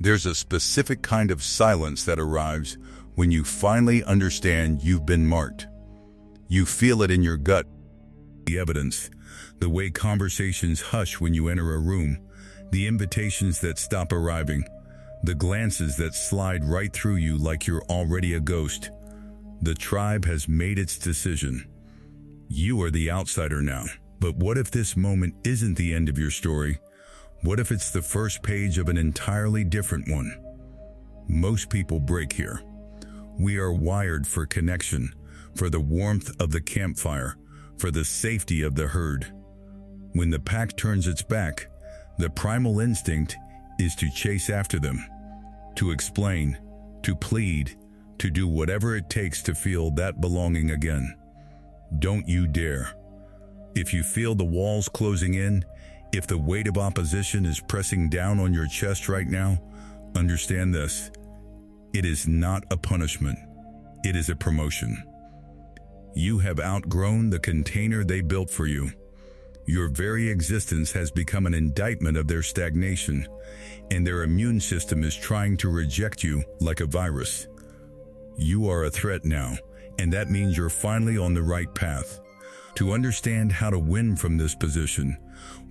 There's a specific kind of silence that arrives when you finally understand you've been marked. You feel it in your gut. The evidence, the way conversations hush when you enter a room, the invitations that stop arriving, the glances that slide right through you like you're already a ghost. The tribe has made its decision. You are the outsider now. But what if this moment isn't the end of your story? What if it's the first page of an entirely different one? Most people break here. We are wired for connection, for the warmth of the campfire, for the safety of the herd. When the pack turns its back, the primal instinct is to chase after them, to explain, to plead, to do whatever it takes to feel that belonging again. Don't you dare. If you feel the walls closing in, if the weight of opposition is pressing down on your chest right now, understand this. It is not a punishment. It is a promotion. You have outgrown the container they built for you. Your very existence has become an indictment of their stagnation, and their immune system is trying to reject you like a virus. You are a threat now, and that means you're finally on the right path. To understand how to win from this position,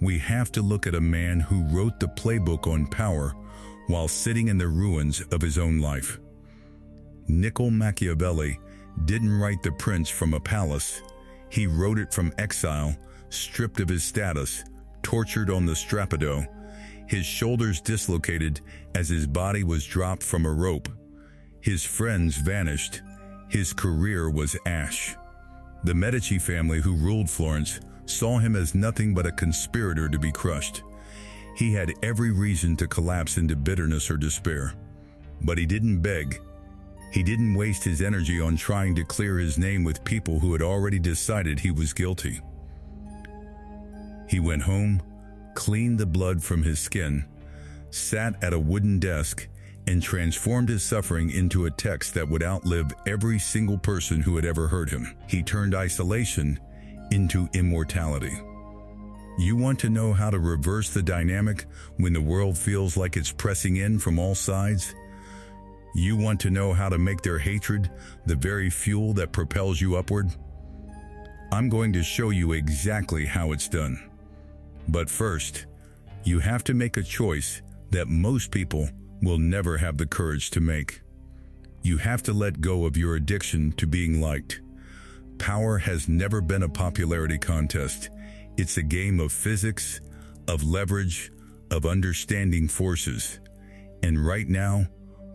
we have to look at a man who wrote the playbook on power while sitting in the ruins of his own life. Machiavelli didn't write The Prince from a palace. He wrote it from exile, stripped of his status, tortured on the strappado, his shoulders dislocated as his body was dropped from a rope. His friends vanished. His career was ash. The Medici family who ruled Florence saw him as nothing but a conspirator to be crushed. He had every reason to collapse into bitterness or despair. But he didn't beg. He didn't waste his energy on trying to clear his name with people who had already decided he was guilty. He went home, cleaned the blood from his skin, sat at a wooden desk, and transformed his suffering into a text that would outlive every single person who had ever heard him. He turned isolation into immortality. You want to know how to reverse the dynamic when the world feels like it's pressing in from all sides? You want to know how to make their hatred the very fuel that propels you upward? I'm going to show you exactly how it's done. But first, you have to make a choice that most people will never have the courage to make. You have to let go of your addiction to being liked. Power has never been a popularity contest. It's a game of physics, of leverage, of understanding forces. And right now,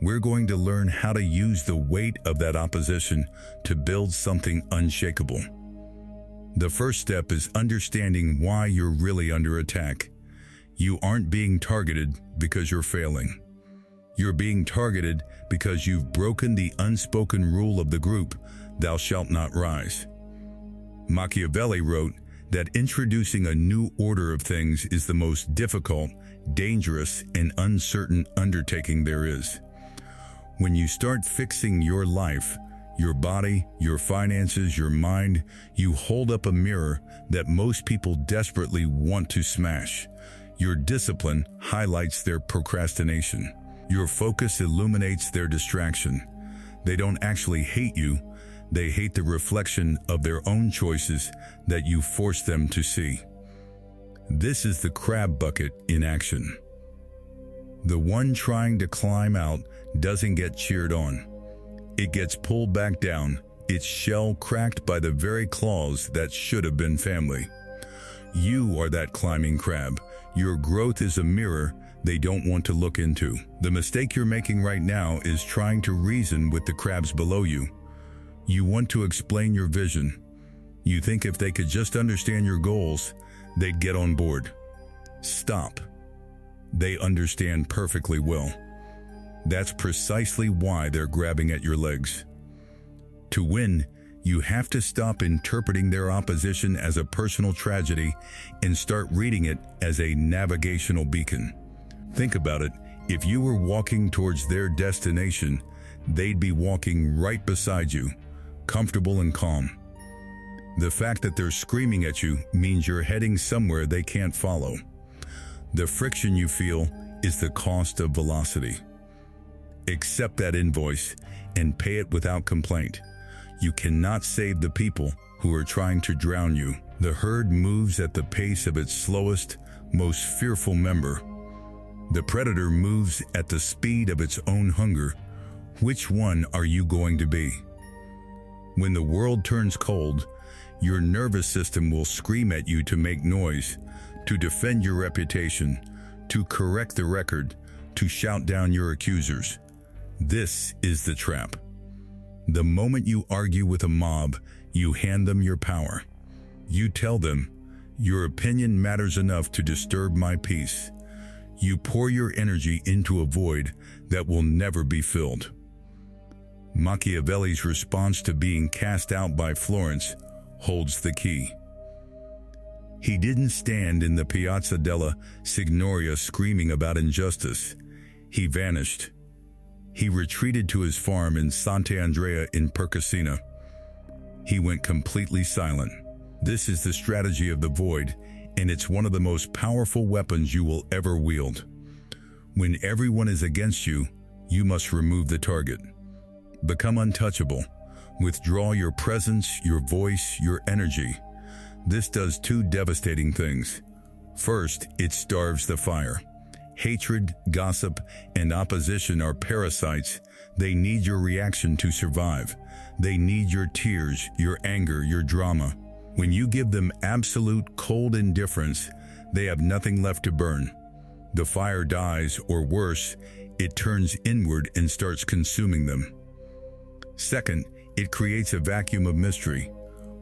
we're going to learn how to use the weight of that opposition to build something unshakable. The first step is understanding why you're really under attack. You aren't being targeted because you're failing. You're being targeted because you've broken the unspoken rule of the group, thou shalt not rise. Machiavelli wrote that introducing a new order of things is the most difficult, dangerous, and uncertain undertaking there is. When you start fixing your life, your body, your finances, your mind, you hold up a mirror that most people desperately want to smash. Your discipline highlights their procrastination. Your focus illuminates their distraction. They don't actually hate you. They hate the reflection of their own choices that you force them to see. This is the crab bucket in action. The one trying to climb out doesn't get cheered on. It gets pulled back down, its shell cracked by the very claws that should have been family. You are that climbing crab. Your growth is a mirror they don't want to look into. The mistake you're making right now is trying to reason with the crabs below you. You want to explain your vision. You think if they could just understand your goals, they'd get on board. Stop. They understand perfectly well. That's precisely why they're grabbing at your legs. To win, you have to stop interpreting their opposition as a personal tragedy and start reading it as a navigational beacon. Think about it. If you were walking towards their destination, they'd be walking right beside you, comfortable and calm. The fact that they're screaming at you means you're heading somewhere they can't follow. The friction you feel is the cost of velocity. Accept that invoice and pay it without complaint. You cannot save the people who are trying to drown you. The herd moves at the pace of its slowest, most fearful member. The predator moves at the speed of its own hunger. Which one are you going to be? When the world turns cold, your nervous system will scream at you to make noise, to defend your reputation, to correct the record, to shout down your accusers. This is the trap. The moment you argue with a mob, you hand them your power. You tell them, your opinion matters enough to disturb my peace. You pour your energy into a void that will never be filled. Machiavelli's response to being cast out by Florence holds the key. He didn't stand in the Piazza della Signoria screaming about injustice. He vanished. He retreated to his farm in Sant'Andrea in Percasina. He went completely silent. This is the strategy of the void, and it's one of the most powerful weapons you will ever wield. When everyone is against you, you must remove the target. Become untouchable. Withdraw your presence, your voice, your energy. This does two devastating things. First, it starves the fire. Hatred, gossip, and opposition are parasites. They need your reaction to survive. They need your tears, your anger, your drama. When you give them absolute cold indifference, they have nothing left to burn. The fire dies, or worse, it turns inward and starts consuming them. Second, it creates a vacuum of mystery.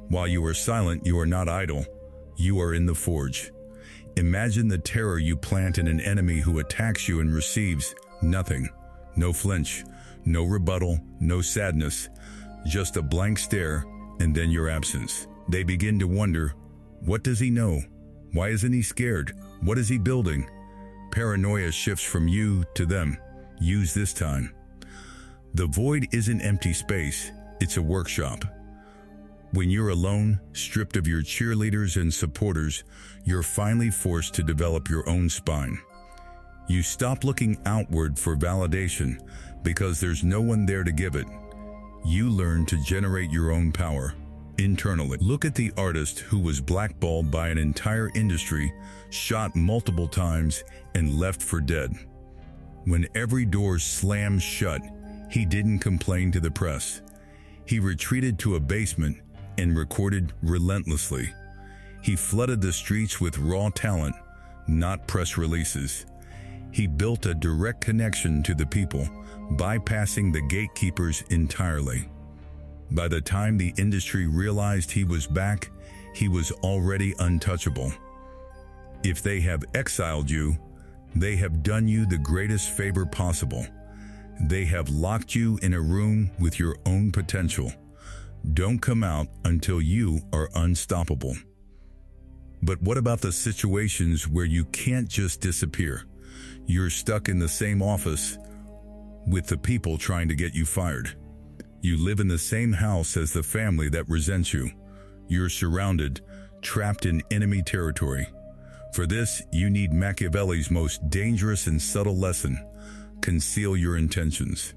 While you are silent, you are not idle. You are in the forge. Imagine the terror you plant in an enemy who attacks you and receives nothing. No flinch, no rebuttal, no sadness, just a blank stare, and then your absence. They begin to wonder, what does he know? Why isn't he scared? What is he building? Paranoia shifts from you to them. Use this time. The void isn't empty space, it's a workshop. When you're alone, stripped of your cheerleaders and supporters, you're finally forced to develop your own spine. You stop looking outward for validation because there's no one there to give it. You learn to generate your own power internally. Look at the artist who was blackballed by an entire industry, shot multiple times, and left for dead. When every door slammed shut, he didn't complain to the press. He retreated to a basement and recorded relentlessly. He flooded the streets with raw talent, not press releases. He built a direct connection to the people, bypassing the gatekeepers entirely. By the time the industry realized he was back, he was already untouchable. If they have exiled you, they have done you the greatest favor possible. They have locked you in a room with your own potential. Don't come out until you are unstoppable. But what about the situations where you can't just disappear? You're stuck in the same office with the people trying to get you fired. You live in the same house as the family that resents you. You're surrounded, trapped in enemy territory. For this, you need Machiavelli's most dangerous and subtle lesson: conceal your intentions.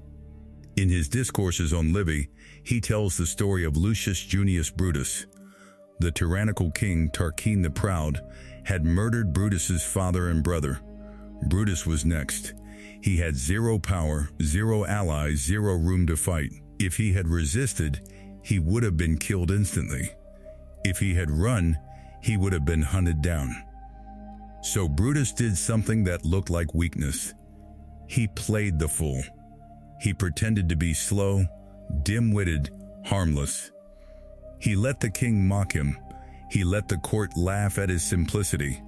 In his discourses on Livy, he tells the story of Lucius Junius Brutus. The tyrannical king Tarquin the Proud had murdered Brutus's father and brother. Brutus was next. He had zero power, zero allies, zero room to fight. If he had resisted, he would have been killed instantly. If he had run, he would have been hunted down. So Brutus did something that looked like weakness. He played the fool. He pretended to be slow, dim-witted, harmless. He let the king mock him. He let the court laugh at his simplicity.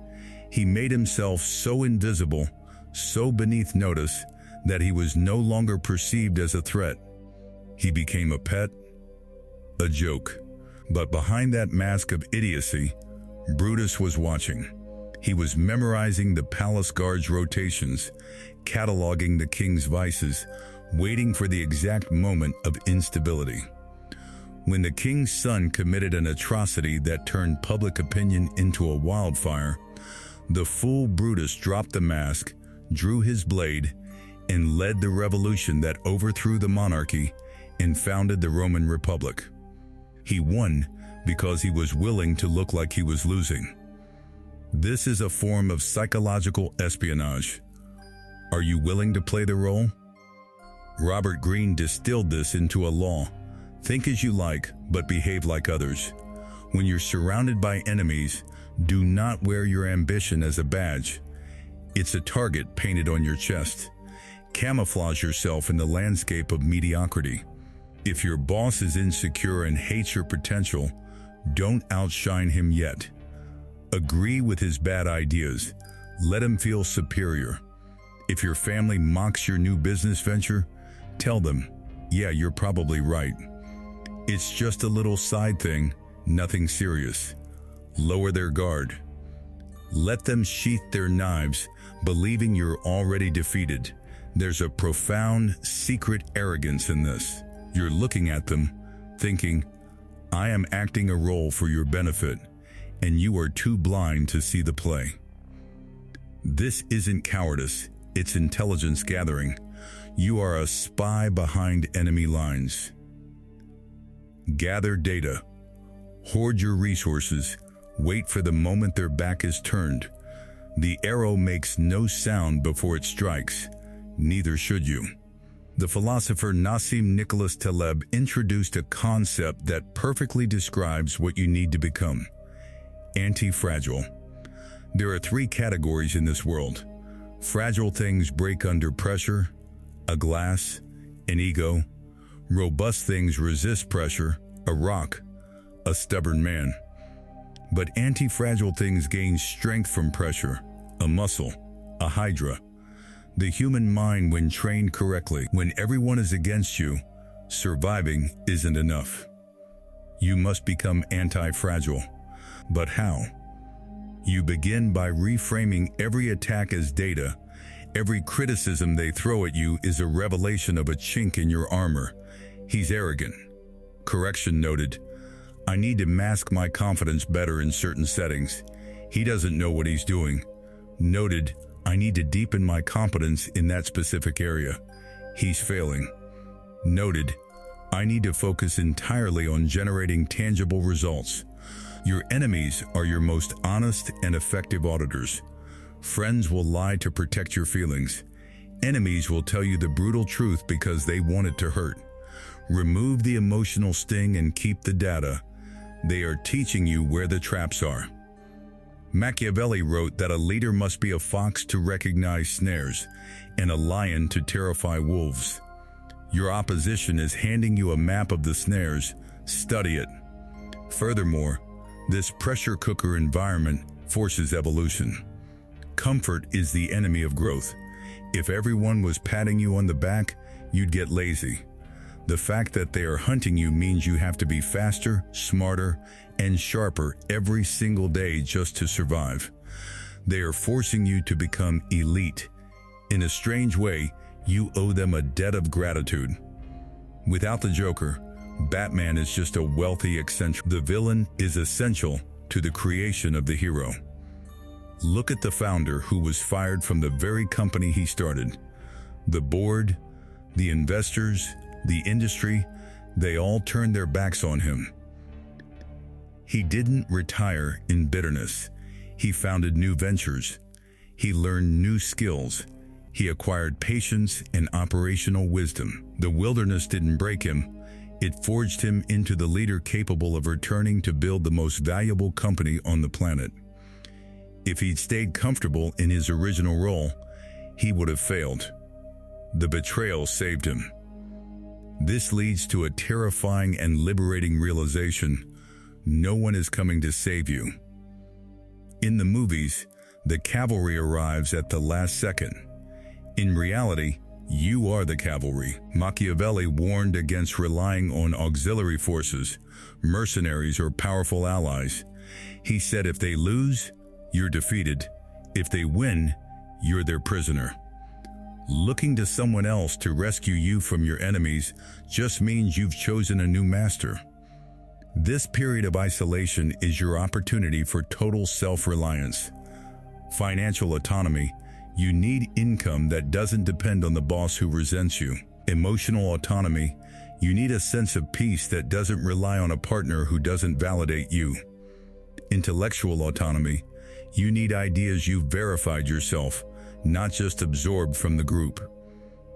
He made himself so invisible, so beneath notice, that he was no longer perceived as a threat. He became a pet, a joke. But behind that mask of idiocy, Brutus was watching. He was memorizing the palace guard's rotations, cataloging the king's vices, waiting for the exact moment of instability. When the king's son committed an atrocity that turned public opinion into a wildfire, the fool Brutus dropped the mask, drew his blade, and led the revolution that overthrew the monarchy and founded the Roman Republic. He won because he was willing to look like he was losing. This is a form of psychological espionage. Are you willing to play the role? Robert Greene distilled this into a law. Think as you like, but behave like others. When you're surrounded by enemies, do not wear your ambition as a badge. It's a target painted on your chest. Camouflage yourself in the landscape of mediocrity. If your boss is insecure and hates your potential, don't outshine him yet. Agree with his bad ideas. Let him feel superior. If your family mocks your new business venture, tell them, yeah, you're probably right. It's just a little side thing, nothing serious. Lower their guard. Let them sheath their knives, believing you're already defeated. There's a profound, secret arrogance in this. You're looking at them, thinking, I am acting a role for your benefit, and you are too blind to see the play. This isn't cowardice, it's intelligence gathering. You are a spy behind enemy lines. Gather data. Hoard your resources. Wait for the moment their back is turned. The arrow makes no sound before it strikes. Neither should you. The philosopher Nassim Nicholas Taleb introduced a concept that perfectly describes what you need to become. Anti-fragile. There are 3 categories in this world. Fragile things break under pressure, a glass, an ego. Robust things resist pressure, a rock, a stubborn man. But anti-fragile things gain strength from pressure, a muscle, a hydra. The human mind, when trained correctly, when everyone is against you, surviving isn't enough. You must become anti-fragile. But how? You begin by reframing every attack as data. Every criticism they throw at you is a revelation of a chink in your armor. He's arrogant. Correction noted. I need to mask my confidence better in certain settings. He doesn't know what he's doing. Noted. I need to deepen my competence in that specific area. He's failing. Noted. I need to focus entirely on generating tangible results. Your enemies are your most honest and effective auditors. Friends will lie to protect your feelings. Enemies will tell you the brutal truth because they want it to hurt. Remove the emotional sting and keep the data. They are teaching you where the traps are. Machiavelli wrote that a leader must be a fox to recognize snares and a lion to terrify wolves. Your opposition is handing you a map of the snares. Study it. Furthermore, this pressure cooker environment forces evolution. Comfort is the enemy of growth. If everyone was patting you on the back, you'd get lazy. The fact that they are hunting you means you have to be faster, smarter, and sharper every single day just to survive. They are forcing you to become elite. In a strange way, you owe them a debt of gratitude. Without the Joker, Batman is just a wealthy eccentric. The villain is essential to the creation of the hero. Look at the founder who was fired from the very company he started. The board, the investors, the industry, they all turned their backs on him. He didn't retire in bitterness. He founded new ventures. He learned new skills. He acquired patience and operational wisdom. The wilderness didn't break him. It forged him into the leader capable of returning to build the most valuable company on the planet. If he'd stayed comfortable in his original role, he would have failed. The betrayal saved him. This leads to a terrifying and liberating realization: no one is coming to save you. In the movies, the cavalry arrives at the last second. In reality, you are the cavalry. Machiavelli warned against relying on auxiliary forces, mercenaries, or powerful allies. He said if they lose, you're defeated. If they win, you're their prisoner. Looking to someone else to rescue you from your enemies just means you've chosen a new master. This period of isolation is your opportunity for total self-reliance. Financial autonomy. You need income that doesn't depend on the boss who resents you. Emotional autonomy. You need a sense of peace that doesn't rely on a partner who doesn't validate you. Intellectual autonomy. You need ideas you've verified yourself, not just absorbed from the group.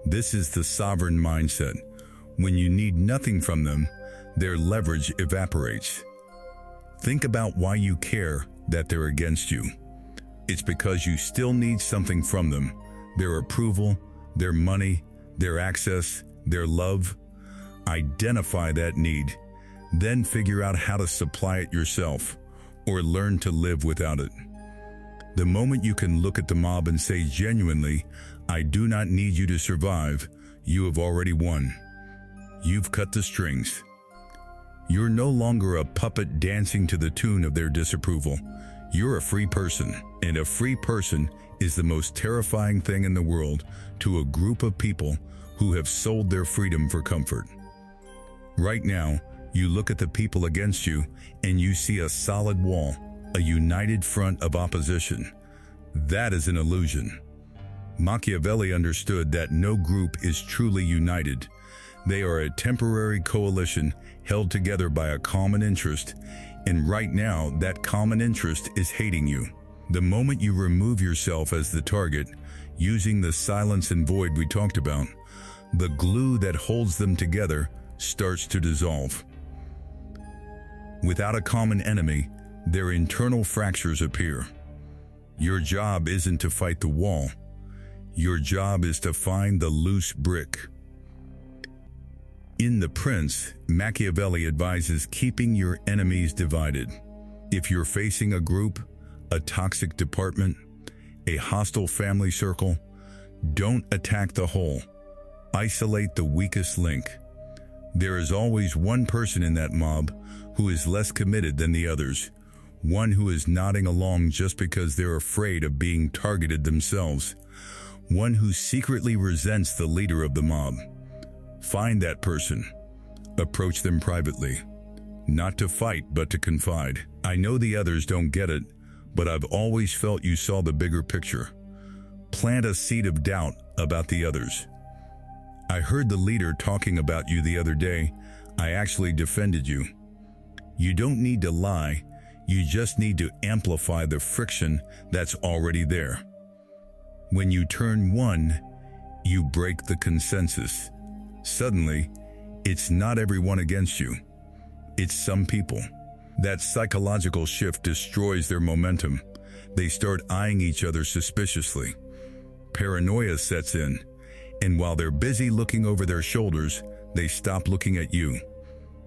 This is the sovereign mindset. When you need nothing from them, their leverage evaporates. Think about why you care that they're against you. It's because you still need something from them: their approval, their money, their access, their love. Identify that need, then figure out how to supply it yourself, or learn to live without it. The moment you can look at the mob and say genuinely, "I do not need you to survive," you have already won. You've cut the strings. You're no longer a puppet dancing to the tune of their disapproval. You're a free person, and a free person is the most terrifying thing in the world to a group of people who have sold their freedom for comfort. Right now, you look at the people against you and you see a solid wall, a united front of opposition. That is an illusion. Machiavelli understood that no group is truly united. They are a temporary coalition held together by a common interest, and right now that common interest is hating you. The moment you remove yourself as the target, using the silence and void we talked about, the glue that holds them together starts to dissolve. Without a common enemy, their internal fractures appear. Your job isn't to fight the wall. Your job is to find the loose brick. In The Prince, Machiavelli advises keeping your enemies divided. If you're facing a group, a toxic department, a hostile family circle, don't attack the whole. Isolate the weakest link. There is always one person in that mob who is less committed than the others, one who is nodding along just because they're afraid of being targeted themselves, one who secretly resents the leader of the mob. Find that person. Approach them privately. Not to fight, but to confide. "I know the others don't get it, but I've always felt you saw the bigger picture." Plant a seed of doubt about the others. "I heard the leader talking about you the other day. I actually defended you." You don't need to lie. You just need to amplify the friction that's already there. When you turn one, you break the consensus. Suddenly, it's not everyone against you. It's some people. That psychological shift destroys their momentum. They start eyeing each other suspiciously. Paranoia sets in, and while they're busy looking over their shoulders, they stop looking at you.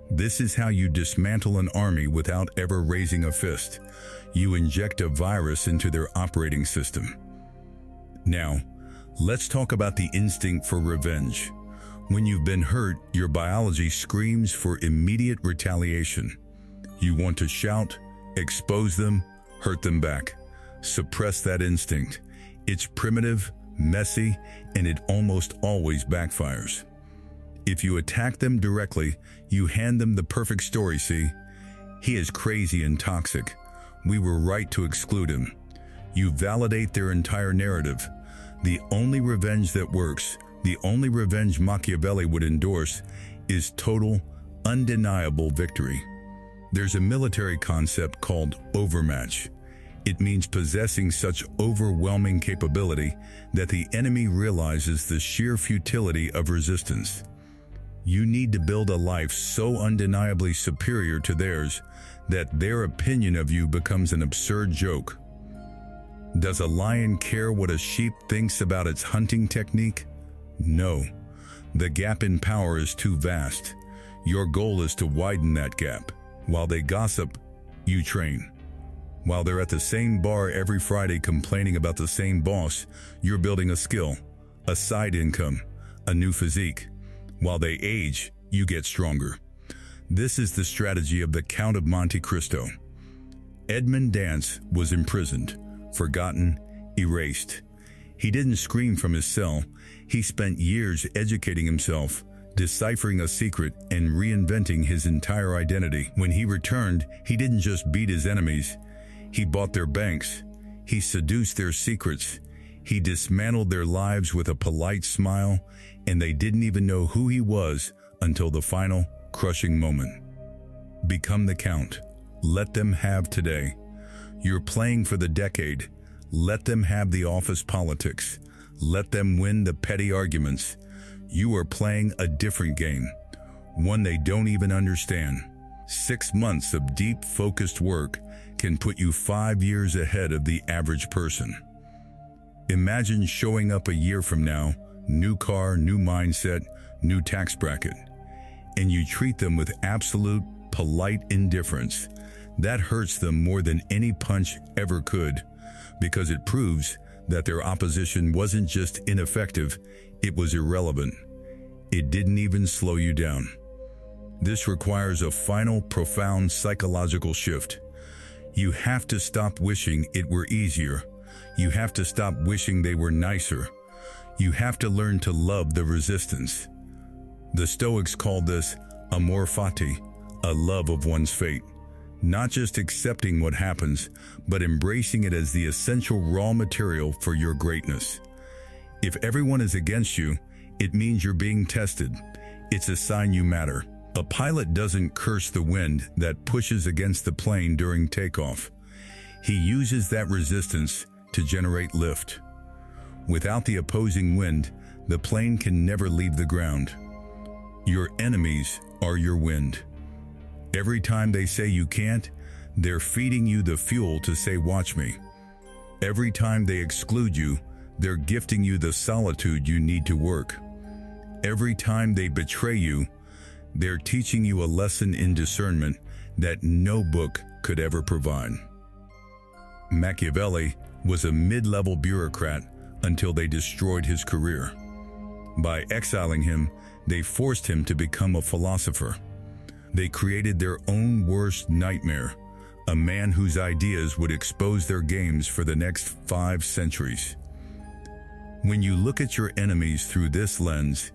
This is how you dismantle an army without ever raising a fist. You inject a virus into their operating system. Now, let's talk about the instinct for revenge. When you've been hurt, your biology screams for immediate retaliation. You want to shout, expose them, hurt them back. Suppress that instinct. It's primitive, messy, and it almost always backfires. If you attack them directly, you hand them the perfect story. "See, he is crazy and toxic. We were right to exclude him." You validate their entire narrative. The only revenge that works, the only revenge Machiavelli would endorse, is total, undeniable victory. There's a military concept called overmatch. It means possessing such overwhelming capability that the enemy realizes the sheer futility of resistance. You need to build a life so undeniably superior to theirs that their opinion of you becomes an absurd joke. Does a lion care what a sheep thinks about its hunting technique? No. The gap in power is too vast. Your goal is to widen that gap. While they gossip, you train. While they're at the same bar every Friday complaining about the same boss, you're building a skill, a side income, a new physique. While they age, you get stronger. This is the strategy of the Count of Monte Cristo. Edmund Dance was imprisoned, forgotten, erased. He didn't scream from his cell. He spent years educating himself, deciphering a secret, and reinventing his entire identity. When he returned, he didn't just beat his enemies. He bought their banks. He seduced their secrets. He dismantled their lives with a polite smile, and they didn't even know who he was until the final, crushing moment. Become the count. Let them have today. You're playing for the decade. Let them have the office politics. Let them win the petty arguments. You are playing a different game, one they don't even understand. 6 months of deep, focused work can put you 5 years ahead of the average person. Imagine showing up a year from now, new car, new mindset, new tax bracket, and you treat them with absolute, polite indifference. That hurts them more than any punch ever could, because it proves that their opposition wasn't just ineffective, it was irrelevant. It didn't even slow you down. This requires a final, profound psychological shift. You have to stop wishing it were easier. You have to stop wishing they were nicer. You have to learn to love the resistance. The Stoics called this amor fati, a love of one's fate. Not just accepting what happens, but embracing it as the essential raw material for your greatness. If everyone is against you, it means you're being tested. It's a sign you matter. A pilot doesn't curse the wind that pushes against the plane during takeoff. He uses that resistance to generate lift. Without the opposing wind, the plane can never leave the ground. Your enemies are your wind. Every time they say you can't, they're feeding you the fuel to say, "Watch me." Every time they exclude you, they're gifting you the solitude you need to work. Every time they betray you, they're teaching you a lesson in discernment that no book could ever provide. Machiavelli was a mid-level bureaucrat until they destroyed his career. By exiling him, they forced him to become a philosopher. They created their own worst nightmare, a man whose ideas would expose their games for the next 5 centuries. When you look at your enemies through this lens,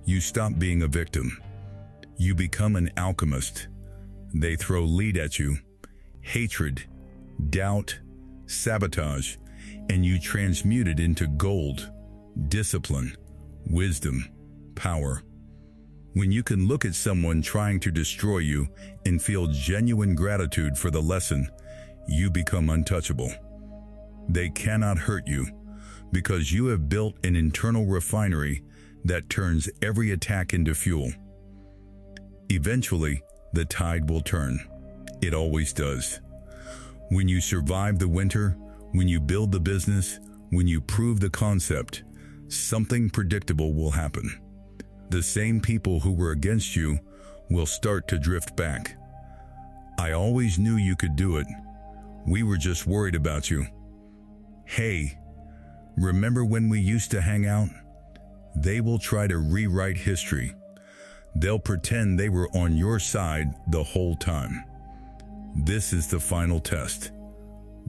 you stop being a victim. You become an alchemist. They throw lead at you, hatred, doubt, sabotage, and you transmute it into gold, discipline, wisdom, power. When you can look at someone trying to destroy you and feel genuine gratitude for the lesson, you become untouchable. They cannot hurt you because you have built an internal refinery that turns every attack into fuel. Eventually, the tide will turn. It always does. When you survive the winter, when you build the business, when you prove the concept, something predictable will happen. The same people who were against you will start to drift back. "I always knew you could do it. We were just worried about you. Hey, remember when we used to hang out?" They will try to rewrite history. They'll pretend they were on your side the whole time. This is the final test.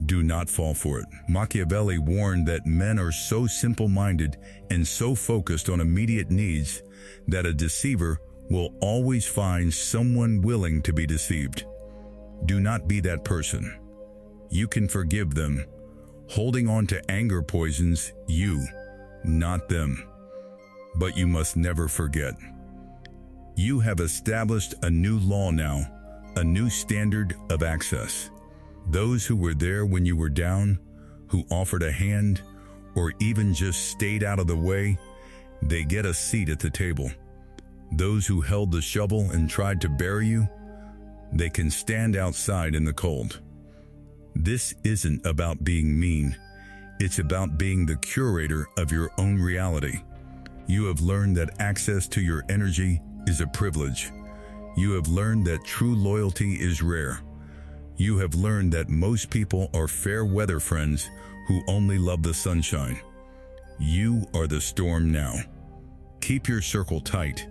Do not fall for it. Machiavelli warned that men are so simple-minded and so focused on immediate needs that a deceiver will always find someone willing to be deceived. Do not be that person. You can forgive them. Holding on to anger poisons you, not them. But you must never forget. You have established a new law now, a new standard of access. Those who were there when you were down, who offered a hand, or even just stayed out of the way, they get a seat at the table. Those who held the shovel and tried to bury you, they can stand outside in the cold. This isn't about being mean. It's about being the curator of your own reality. You have learned that access to your energy is a privilege. You have learned that true loyalty is rare. You have learned that most people are fair weather friends who only love the sunshine. You are the storm now. Keep your circle tight.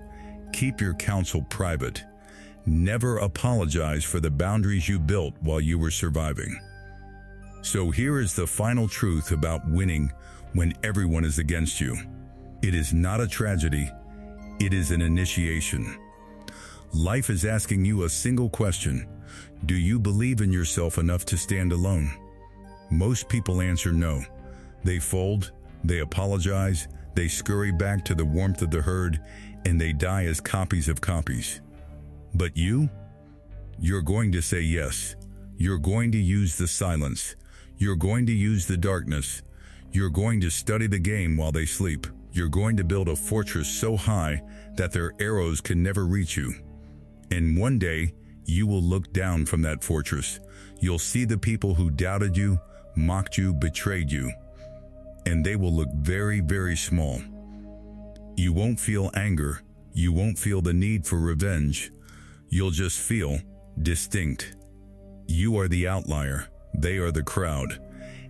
Keep your counsel private. Never apologize for the boundaries you built while you were surviving. So here is the final truth about winning when everyone is against you. It is not a tragedy. It is an initiation. Life is asking you a single question. Do you believe in yourself enough to stand alone? Most people answer no. They fold, They apologize, they scurry back to the warmth of the herd, and they die as copies of copies. But you're going to say yes. You're going to use the silence. You're going to use the darkness. You're going to study the game while they sleep. You're going to build a fortress so high that their arrows can never reach you. And one day, you will look down from that fortress. You'll see the people who doubted you, mocked you, betrayed you. And they will look very, very small. You won't feel anger. You won't feel the need for revenge. You'll just feel distinct. You are the outlier. They are the crowd.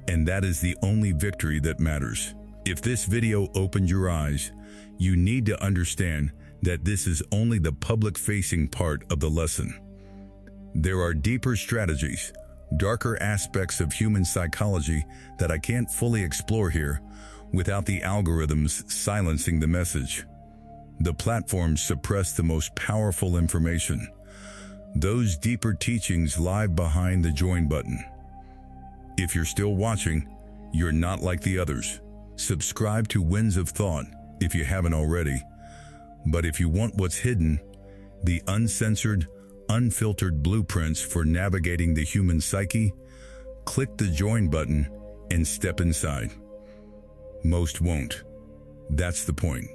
And that is the only victory that matters. If this video opened your eyes, you need to understand that this is only the public-facing part of the lesson. There are deeper strategies, darker aspects of human psychology that I can't fully explore here without the algorithms silencing the message. The platforms suppress the most powerful information. Those deeper teachings lie behind the join button. If you're still watching, you're not like the others. Subscribe to Winds of Thought if you haven't already. But if you want what's hidden, the uncensored, unfiltered blueprints for navigating the human psyche, click the join button and step inside. Most won't. That's the point.